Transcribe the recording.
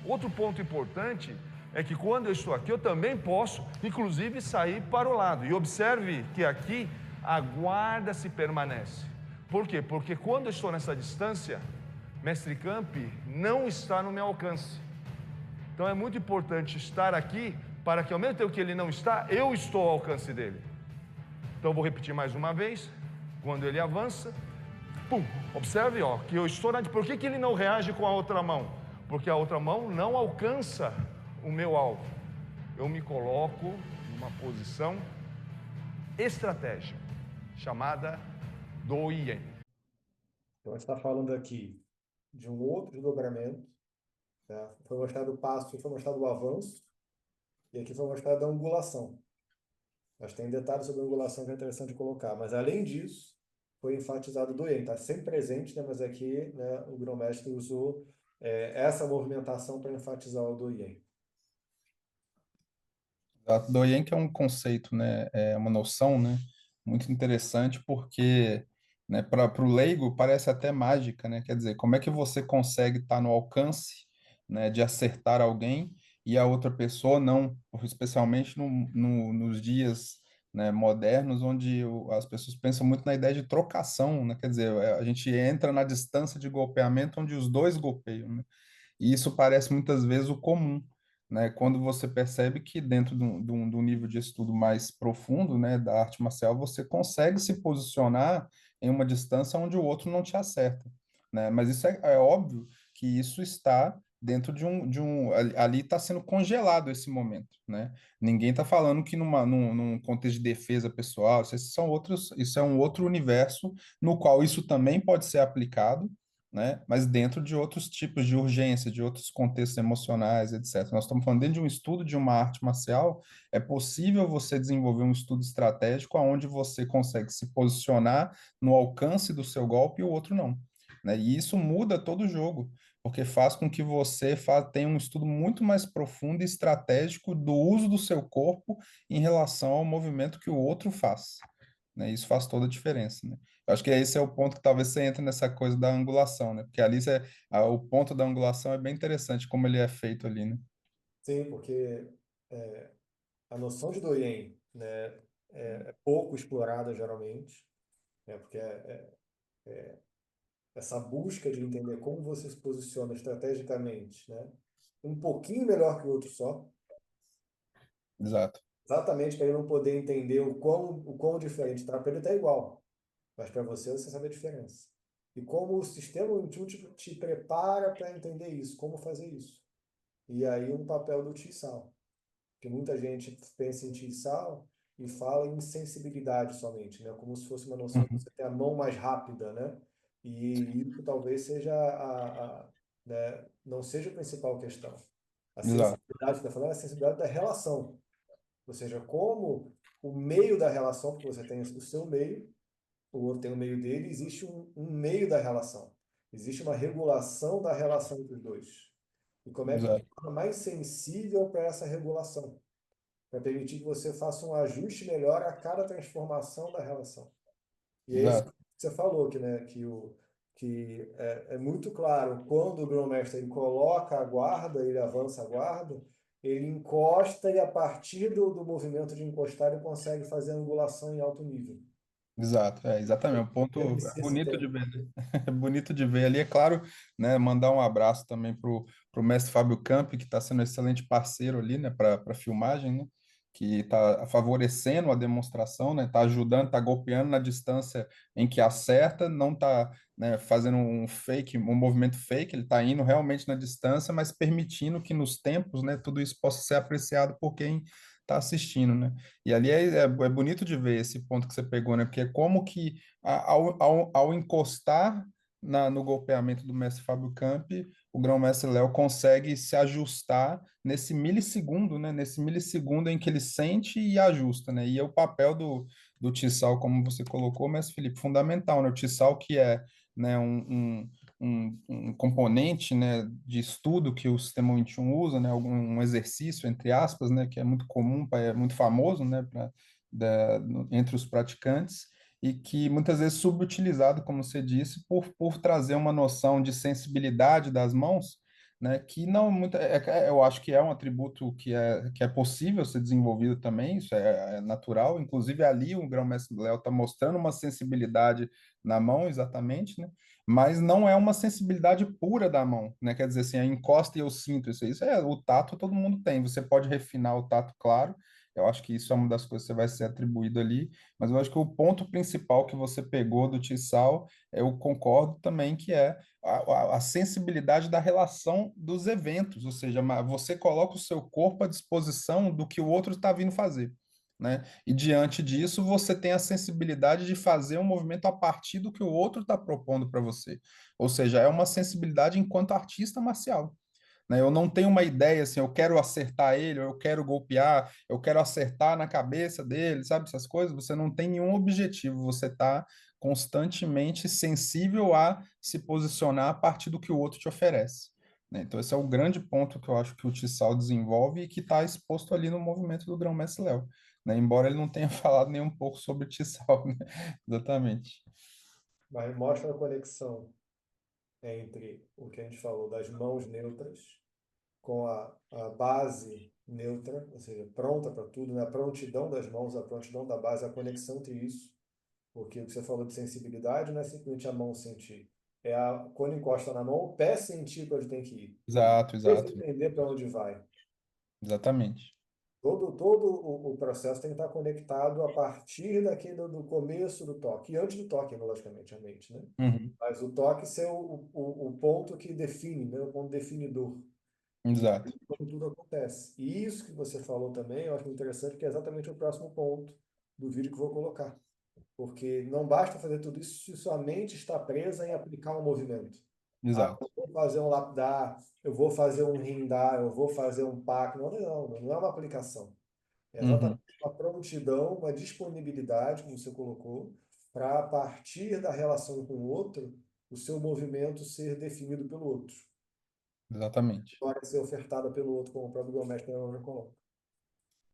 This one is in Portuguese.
Outro ponto importante é que quando eu estou aqui, eu também posso, inclusive, sair para o lado. E observe que aqui a guarda se permanece. Por quê? Porque quando eu estou nessa distância, Mestre Camp não está no meu alcance. Então é muito importante estar aqui para que ao mesmo tempo que ele não está, eu estou ao alcance dele. Então eu vou repetir mais uma vez. Quando ele avança, pum, observe, ó, que eu estou na... Por que ele não reage com a outra mão? Porque a outra mão não alcança o meu alvo. Eu me coloco numa posição estratégica, chamada Doyen. Então, a gente está falando aqui de um outro desdobramento, tá? Foi mostrado o passo, foi mostrado o avanço, e aqui foi mostrada a angulação. Mas tem detalhes sobre a angulação que é interessante colocar. Mas, além disso, foi enfatizado o Doyen. Está sempre presente, né? Mas aqui, né, o grão-mestre usou essa movimentação para enfatizar o Doyen. A Doyen que é um conceito, né, é uma noção, né, muito interessante porque, né, para o leigo parece até mágica, né, quer dizer, como é que você consegue estar no alcance, né, de acertar alguém e a outra pessoa não, especialmente nos dias, né, modernos, onde as pessoas pensam muito na ideia de trocação, né, quer dizer, a gente entra na distância de golpeamento onde os dois golpeiam, né, e isso parece muitas vezes o comum, né? Quando você percebe que dentro de um nível de estudo mais profundo, né, da arte marcial, você consegue se posicionar em uma distância onde o outro não te acerta, né? Mas isso é óbvio que isso está dentro ali está sendo congelado esse momento, né? Ninguém está falando que num contexto de defesa pessoal, isso é um outro universo no qual isso também pode ser aplicado, né? Mas dentro de outros tipos de urgência, de outros contextos emocionais, etc. Nós estamos falando dentro de um estudo de uma arte marcial, é possível você desenvolver um estudo estratégico onde você consegue se posicionar no alcance do seu golpe e o outro não, né? E isso muda todo o jogo, porque faz com que você tenha um estudo muito mais profundo e estratégico do uso do seu corpo em relação ao movimento que o outro faz, né? Isso faz toda a diferença, né? Eu acho que esse é o ponto que talvez você entre nessa coisa da angulação, né? Porque ali o ponto da angulação é bem interessante como ele é feito ali, né? Sim, porque é, a noção de Doyen, né, é pouco explorada geralmente, né, porque essa busca de entender como você se posiciona estrategicamente, né, um pouquinho melhor que o outro só, Exato. exatamente para ele não poder entender o quão diferente está. Para ele está igual, mas para você, você sabe a diferença. E como o sistema intuitivo te prepara para entender isso, como fazer isso. E aí um papel do Tsal, que muita gente pensa em Tsal e fala em sensibilidade somente, né? Como se fosse uma noção de Uhum. você ter a mão mais rápida, né? E isso talvez seja né? Não seja a principal questão. A Exato. sensibilidade que está falando é a sensibilidade da relação, ou seja, como o meio da relação, porque você tem o seu meio, o outro tem o meio dele, existe um meio da relação. Existe uma regulação da relação entre os dois. E como é que Exato. torna mais sensível para essa regulação? Para permitir que você faça um ajuste melhor a cada transformação da relação. E é isso que Exato. você falou, que, né, que é muito claro, quando o grão-mestre ele coloca a guarda, ele avança a guarda, ele encosta e a partir do movimento de encostar ele consegue fazer a angulação em alto nível. Exato, exatamente, um ponto Lembre-se esse bonito de tempo. ver, né? É bonito de ver ali, é claro, né, mandar um abraço também pro mestre Fábio Campi, que está sendo um excelente parceiro ali, né, para filmagem, né, que está favorecendo a demonstração, né, está ajudando, está golpeando na distância em que acerta, não está, né, fazendo um fake, um movimento fake, ele está indo realmente na distância, mas permitindo que nos tempos, né, tudo isso possa ser apreciado por quem está assistindo, né? E ali é bonito de ver esse ponto que você pegou, né? Porque é como que ao encostar no golpeamento do mestre Fábio Campi, o grão-mestre Léo consegue se ajustar nesse milissegundo, né? Nesse milissegundo em que ele sente e ajusta, né? E é o papel do Tissal, como você colocou, mestre Felipe, fundamental, né? O Tissal que é, né, um componente, né, de estudo que o Sistema 21 usa, né, um exercício, entre aspas, né, que é muito comum, é muito famoso, né, entre os praticantes, e que muitas vezes subutilizado, como você disse, por trazer uma noção de sensibilidade das mãos, né? Que não muito, eu acho que é um atributo que é possível ser desenvolvido também, isso é natural. Inclusive ali o grão-mestre Léo está mostrando uma sensibilidade na mão, exatamente, né? Mas não é uma sensibilidade pura da mão, né? Quer dizer assim, a encosta e eu sinto isso é o tato todo mundo tem. Você pode refinar o tato, claro. Eu acho que isso é uma das coisas que você vai ser atribuído ali, mas eu acho que o ponto principal que você pegou do Tissal, eu concordo também que é a sensibilidade da relação dos eventos, ou seja, você coloca o seu corpo à disposição do que o outro está vindo fazer, né? E diante disso, você tem a sensibilidade de fazer um movimento a partir do que o outro está propondo para você. Ou seja, é uma sensibilidade enquanto artista marcial, né? Eu não tenho uma ideia assim, eu quero acertar ele, ou eu quero golpear, eu quero acertar na cabeça dele, sabe? Essas coisas, você não tem nenhum objetivo, você está constantemente sensível a se posicionar a partir do que o outro te oferece, né? Então, esse é o grande ponto que eu acho que o Tissal desenvolve e que está exposto ali no movimento do Grão-Mestre Léo, né? Embora ele não tenha falado nem um pouco sobre Tissal, né? Exatamente. Mas mostra a conexão entre o que a gente falou das mãos neutras com a base neutra, ou seja, pronta para tudo, né? A prontidão das mãos, a prontidão da base, a conexão entre isso. Porque o que você falou de sensibilidade não é simplesmente a mão sentir. Quando encosta na mão, o pé sentir para onde tem que ir. Exato, Depois exato, entender para onde vai. exatamente. Todo o processo tem que estar conectado a partir daquele do começo do toque. E antes do toque, logicamente, a mente, né? Uhum, Mas o toque ser o ponto que define, né? O ponto definidor. E exato, como tudo acontece. E isso que você falou também, eu acho interessante, que é exatamente o próximo ponto do vídeo que eu vou colocar. Porque não basta fazer tudo isso se sua mente está presa em aplicar um movimento. Ah, exato. eu vou fazer um lapdar, eu vou fazer um rindar, eu vou fazer um pac. Não é uma aplicação. É exatamente Uhum, uma prontidão, uma disponibilidade, como você colocou, para, a partir da relação com o outro, o seu movimento ser definido pelo outro. exatamente. Pode ser ofertada pelo outro, como o próprio Gomez coloca.